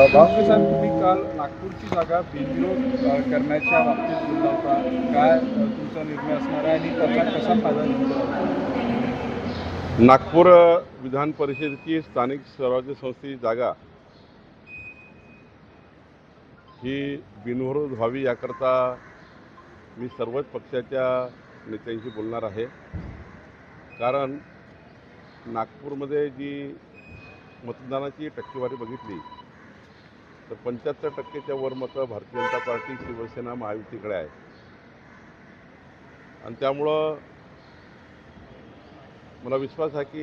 भावके साहेब, तुम्ही काल नागपूरची जागा बिनविरोध करण्याच्या बाबतीत बोलला होता. काय तुमचा निर्णय असणार आहे आणि त्याचा कसा फायदा जनतेला होईल? नागपूर विधान परिषदेची स्थानिक स्वराज्य संस्थेची जागा ही बिनविरोध व्हावी याकरता मी सर्वच पक्षाच्या नेत्यांशी बोलणार आहे. कारण नागपूरमध्ये जी मतदानाची टक्केवारी बघितली तर 75%च्या वर मतं भारतीय जनता पार्टी, शिवसेना, महायुतीकडे आहे. आणि त्यामुळं मला विश्वास आहे की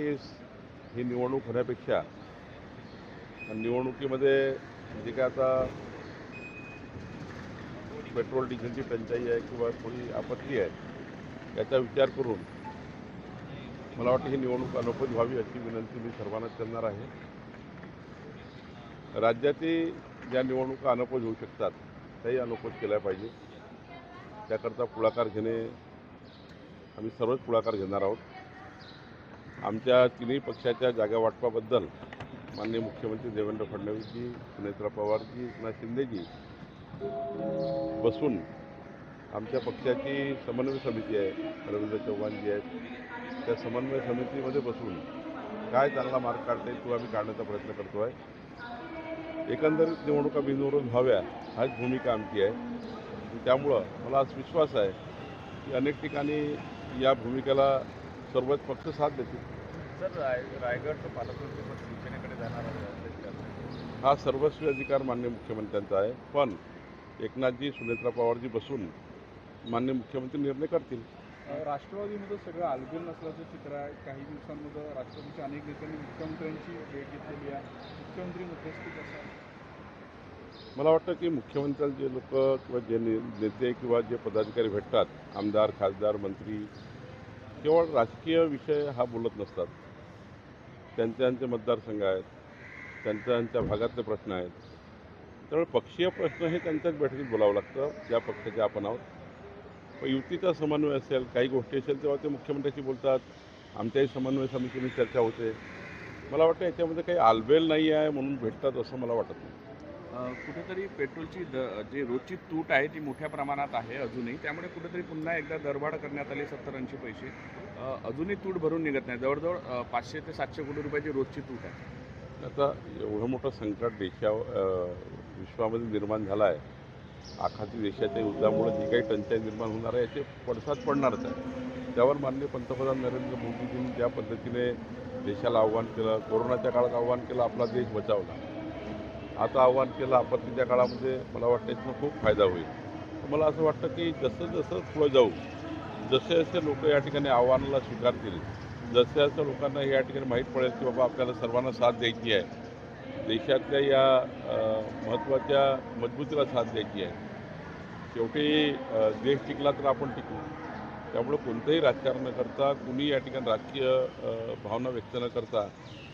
ही निवडणूक होण्यापेक्षा निवडणुकीमध्ये जे काय आता पेट्रोल डिझेलची टंचाई आहे किंवा थोडी आपत्ती आहे याचा विचार करून मला वाटतं ही निवडणूक अनौपचारिक व्हावी अशी विनंती मी सर्वांना करणार आहे. राज्यातील ज्या निवडणुका अनौपचारिक होऊ शकतात त्याही अनौपचारिक केल्या पाहिजे. त्याकरता पुढाकार घेणे आम्ही सर्वच पुढाकार घेणार आहोत. आमच्या तिन्ही पक्षाच्या जागा वाटपाबद्दल माननीय मुख्यमंत्री देवेंद्र फडणवीसजी, सुनेत्रा पवारजी, एकनाथ शिंदेजी बसून आमच्या पक्षाची समन्वय समिती आहे, रवींद्र चव्हाणजी आहेत, त्या समन्वय समितीमध्ये बसून काय चांगला मार्ग काढता येईल तो आम्ही काढण्याचा प्रयत्न करतो आहे. एकंदरीत निवडणुका बिनविरोध व्हाव्या हाच भूमिका आमची आहे. त्यामुळं मला आज विश्वास आहे की अनेक ठिकाणी या भूमिकेला सर्वच पक्ष साथ देतील. सर, रायगडचं पालकमंत्रीपद शिवसेनेकडे जाणार आहे. हा सर्वस्वी अधिकार माननीय मुख्यमंत्र्यांचा आहे. पण एकनाथजी, सुनेत्रा पवारजी बसून माननीय मुख्यमंत्री निर्णय करतील. राष्ट्रवादीमध्ये सगळं आलबेल नसल्याचं चित्र आहे. काही दिवसांमध्ये राष्ट्रवादीच्या अनेक नेत्यांनी मुख्यमंत्र्यांची भेट घेतलेली आहे. मुख्यमंत्री मध्यस्थी कसं आहे? मला वाटतं की मुख्यमंत्र्यांना जे लोक किंवा जे नेते किंवा जे पदाधिकारी भेटतात, आमदार, खासदार, मंत्री, केवळ राजकीय विषय हा बोलत नसतात. त्यांचे मतदारसंघ आहेत, त्यांच्या भागातले प्रश्न आहेत. त्यामुळे पक्षीय प्रश्न हे त्यांच्याच बैठकीत बोलावं लागतं, ज्या पक्षाचे आपण आहोत. पण युतीचा समन्वय असेल, काही गोष्टी असेल तेव्हा ते मुख्यमंत्र्यांशी बोलतात. आमच्याही समन्वय समितीने चर्चा होते. मला वाटतं याच्यामध्ये काही आलबेल नाही आहे म्हणून भेटतात असं मला वाटत नाही. कुठेतरी पेट्रोलची जी रोजची तूट आहे ती मोठ्या प्रमाणात आहे अजूनही. त्यामुळे कुठेतरी पुन्हा एकदा दरवाढ करण्यात आली 70-80 पैसे. अजूनही तूट भरून निघत नाही. जवळजवळ 500 ते 700 कोटी रुपयाची रोजची तूट आहे. आता एवढं मोठं संकट विश्वामध्ये निर्माण झालं आहे. आखाती देशाच्या युद्धामुळे जी काही टंचाई निर्माण होणार आहे याचे पडसाद पडणारच आहे. त्यावर माननीय पंतप्रधान नरेंद्र मोदीजींनी ज्या पद्धतीने देशाला आव्हान केलं, कोरोनाच्या काळात आव्हान केलं, आपला देश बचावला. आता आव्हान केलं आपत्तीच्या काळामध्ये, मला वाटतं याचा खूप फायदा होईल. तर मला असं वाटतं की जसं जसं पुढं जाऊ, जसे जसे लोक या ठिकाणी आव्हानाला स्वीकारतील, जसं जसं लोकांना या ठिकाणी माहीत पडेल की बाबा आपल्याला सर्वांना साथ द्यायची आहे, देशातल्या या महत्त्वाच्या मजबूतीला साथ द्यायची आहे. शेवटी देश टिकला तर आपण टिकू. त्यामुळे कोणतंही राजकारण न करता, कुणी या ठिकाणी राजकीय भावना व्यक्त न करता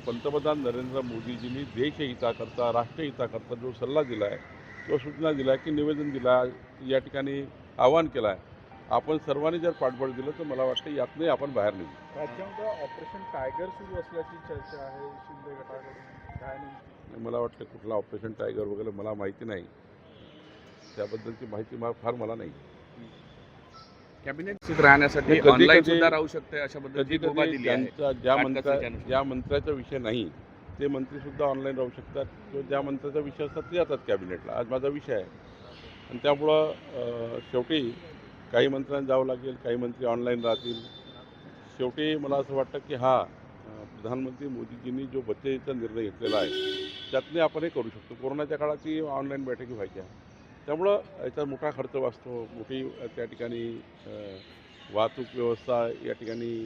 पंतप्रधान नरेंद्र मोदीजींनी देशहिताकरता, राष्ट्रहिताकरता जो सल्ला दिला आहे, जो सूचना दिला आहे, की निवेदन दिला, या ठिकाणी आवाहन केलं आहे, आपण सर्वांनी जर पाठबळ दिलं तर मला वाटतं यातनंही आपण बाहेर निघू. राज्यामध्ये ऑपरेशन टायगर सुरू असल्याची चर्चा आहे शिंदे गटाकडून. काय नाही, मला वाटतं कुठला ऑपरेशन टायगर वगैरे मला माहिती नाही. त्याबद्दलची माहिती मला नाही. कॅबिनेट स्थित राहण्यासाठी कधी- ऑनलाईन कधी- सुद्धा राहू शकते अशा पद्धतीची मुभा कधी दिली आहे. ज्या मंत्र्याचा विषय नाही ते मंत्रीसुद्धा ऑनलाईन राहू शकतात, किंवा ज्या मंत्र्याचा विषय असतात ते जातात कॅबिनेटला. आज माझा विषय आहे आणि त्यामुळं शेवटी काही मंत्र्यांना जावं लागेल, काही मंत्री ऑनलाईन राहतील. शेवटी मला असं वाटतं की प्रधानमंत्री मोदीजींनी जो बचतीचा निर्णय घेतलेला आहे त्यातने आपण हे करू शकतो. कोरोनाच्या काळाची ऑनलाईन बैठकी व्हायच्या, त्यामुळं याचा मोठा खर्च वाचतो, मोठी त्या ठिकाणी वाहतूक व्यवस्था या ठिकाणी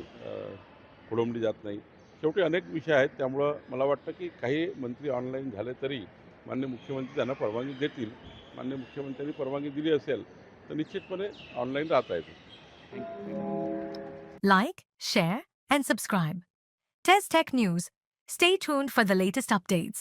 खोळंबली जात नाही. शेवटी अनेक विषय आहेत. त्यामुळं मला वाटतं की काही मंत्री ऑनलाईन झाले तरी माननीय मुख्यमंत्री त्यांना परवानगी देतील. माननीय मुख्यमंत्र्यांनी परवानगी दिली असेल तर निश्चितपणे ऑनलाईन राहता येतं. Like, share, and subscribe. Test Tech News. Stay tuned for the latest updates.